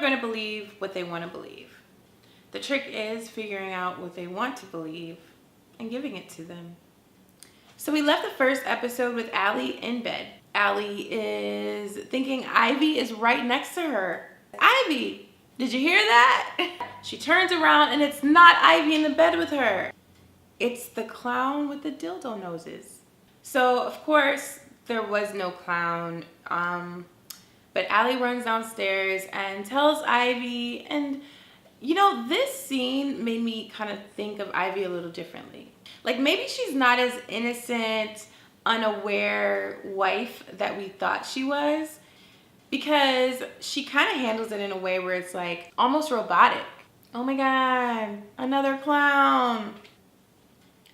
going to believe what they want to believe. The trick is figuring out what they want to believe and giving it to them. So we left the first episode with Allie in bed. Allie is thinking Ivy is right next to her. Ivy, did you hear that? She turns around and it's not Ivy in the bed with her. It's the clown with the dildo noses. So of course there was no clown, but Allie runs downstairs and tells Ivy, and you know, this scene made me kind of think of Ivy a little differently. Like maybe she's not as innocent, unaware wife that we thought she was, because she kind of handles it in a way where it's like almost robotic. Oh my God, another clown.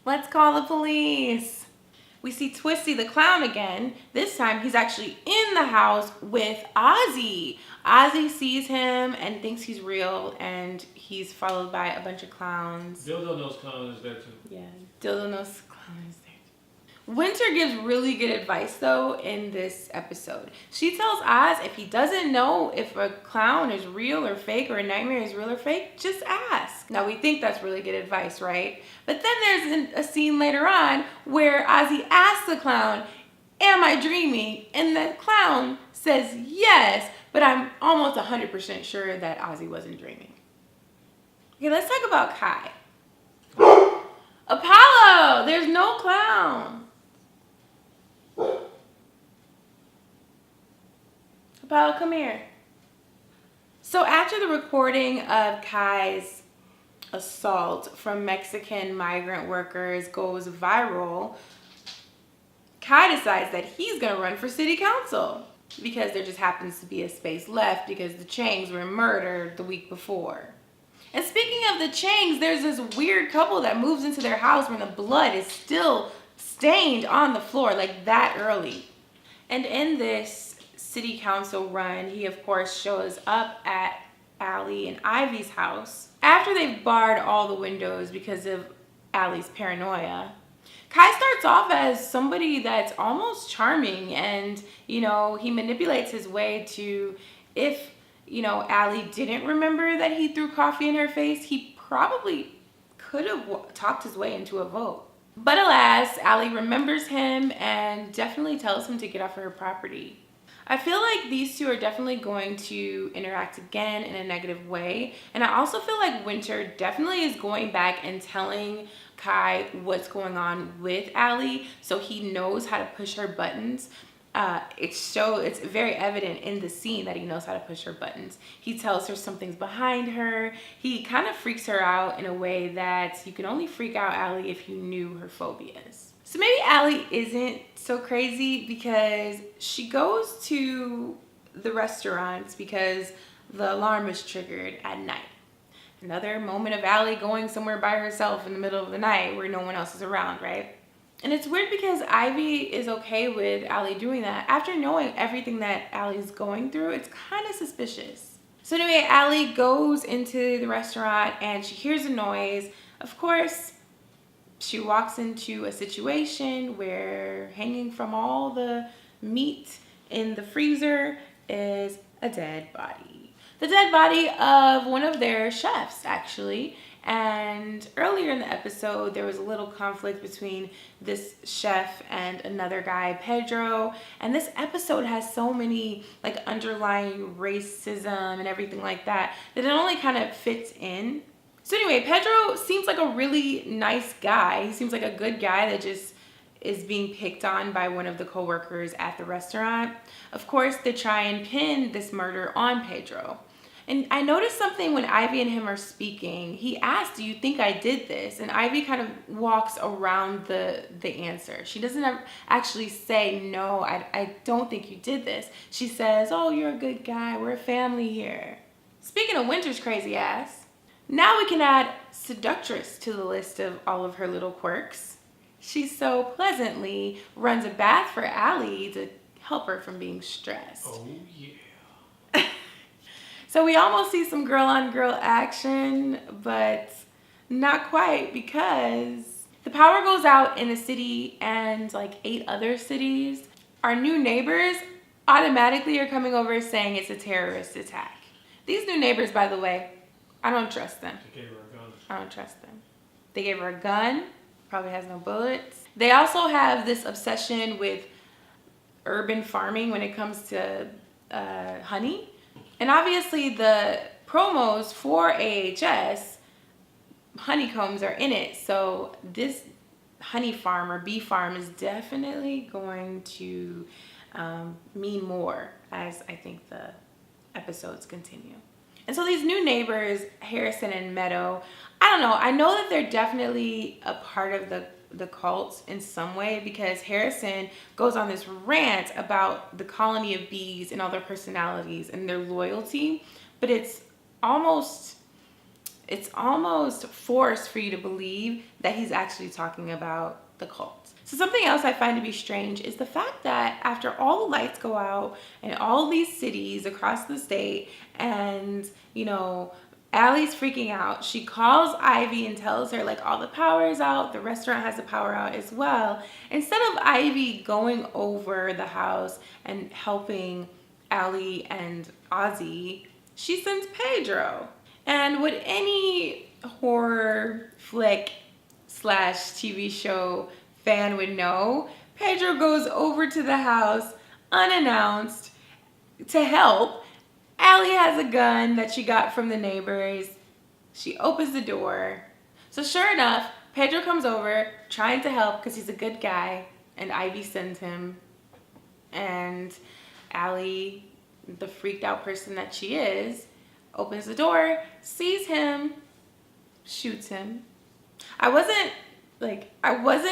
Let's call the police. We see Twisty the clown again. This time he's actually in the house with Ozzy. Ozzy sees him and thinks he's real, and he's followed by a bunch of clowns. Dildo Nose Clown is there too. Yeah, Dildo Nose Clown is there. Winter gives really good advice though in this episode. She tells Oz if he doesn't know if a clown is real or fake, or a nightmare is real or fake, just ask. Now we think that's really good advice, right? But then there's a scene later on where Ozzy asks the clown, am I dreaming? And the clown says yes, but I'm almost 100% sure that Ozzy wasn't dreaming. Okay, let's talk about Kai. Apollo, there's no clown. Apollo, come here. So after the recording of Kai's assault from Mexican migrant workers goes viral, Kai decides that he's gonna run for city council because there just happens to be a space left because the Changs were murdered the week before. And speaking of the Changs, there's this weird couple that moves into their house when the blood is still stained on the floor, like that early. And in this city council run, he of course shows up at Allie and Ivy's house after they've barred all the windows because of Allie's paranoia. Kai starts off as somebody that's almost charming, and you know, he manipulates his way to, if you know, Allie didn't remember that he threw coffee in her face, he probably could have talked his way into a vote. But alas, Allie remembers him and definitely tells him to get off of her property. I feel like these two are definitely going to interact again in a negative way. And I also feel like Winter definitely is going back and telling Kai what's going on with Allie, so he knows how to push her buttons. It's very evident in the scene that he knows how to push her buttons. He tells her something's behind her. He kind of freaks her out in a way that you can only freak out Allie if you knew her phobias. So maybe Allie isn't so crazy because she goes to the restaurants because the alarm is triggered at night. Another moment of Allie going somewhere by herself in the middle of the night where no one else is around, right? And it's weird because Ivy is okay with Allie doing that. After knowing everything that Allie's going through, it's kind of suspicious. So anyway, Allie goes into the restaurant and she hears a noise. Of course, she walks into a situation where hanging from all the meat in the freezer is a dead body. The dead body of one of their chefs, actually. And earlier in the episode, there was a little conflict between this chef and another guy, Pedro. And this episode has so many like underlying racism and everything like that it only kind of fits in. So anyway, Pedro seems like a really nice guy. He seems like a good guy that just is being picked on by one of the co-workers at the restaurant. Of course, they try and pin this murder on Pedro. And I noticed something when Ivy and him are speaking. He asked, do you think I did this? And Ivy kind of walks around the answer. She doesn't actually say, no, I don't think you did this. She says, oh, you're a good guy. We're a family here. Speaking of Winter's crazy ass, now we can add Seductress to the list of all of her little quirks. She so pleasantly runs a bath for Allie to help her from being stressed. Oh, yeah. So we almost see some girl-on-girl action, but not quite, because the power goes out in a city and like 8 other cities. Our new neighbors automatically are coming over saying it's a terrorist attack. These new neighbors, by the way, I don't trust them. They gave her a gun. I don't trust them. They gave her a gun, probably has no bullets. They also have this obsession with urban farming when it comes to honey. And obviously the promos for AHS, honeycombs are in it. So this honey farm or bee farm is definitely going to mean more as I think the episodes continue. And so these new neighbors, Harrison and Meadow, I don't know. I know that they're definitely a part of the cult in some way, because Harrison goes on this rant about the colony of bees and all their personalities and their loyalty, but it's almost forced for you to believe that he's actually talking about the cult. So something else I find to be strange is the fact that after all the lights go out in all these cities across the state, and you know, Allie's freaking out. She calls Ivy and tells her like all the power is out. The restaurant has the power out as well. Instead of Ivy going over the house and helping Allie and Ozzy, she sends Pedro. And what any horror flick / TV show fan would know, Pedro goes over to the house unannounced to help. Allie has a gun that she got from the neighbors. She opens the door. So sure enough, Pedro comes over trying to help because he's a good guy, and Ivy sends him. And Allie, the freaked out person that she is, opens the door, sees him, shoots him. I wasn't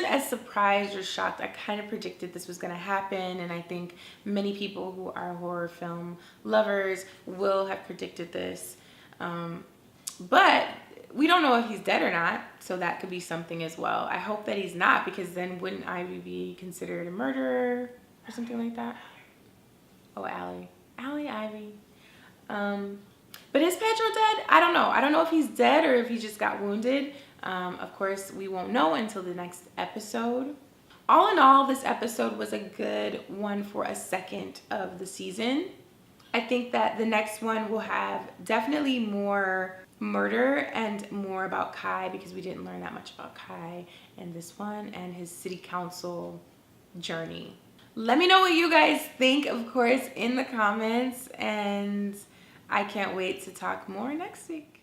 as surprised or shocked. I kind of predicted this was going to happen, and I think many people who are horror film lovers will have predicted this. But we don't know if he's dead or not, so that could be something as well. I hope that he's not, because then wouldn't Ivy be considered a murderer or something like that? Oh, Ivy. But is Pedro dead? I don't know. I don't know if he's dead or if he just got wounded. Of course, we won't know until the next episode. All in all, this episode was a good one for a second of the season. I think that the next one will have definitely more murder and more about Kai, because we didn't learn that much about Kai in this one, and his city council journey. Let me know what you guys think, of course, in the comments, and I can't wait to talk more next week.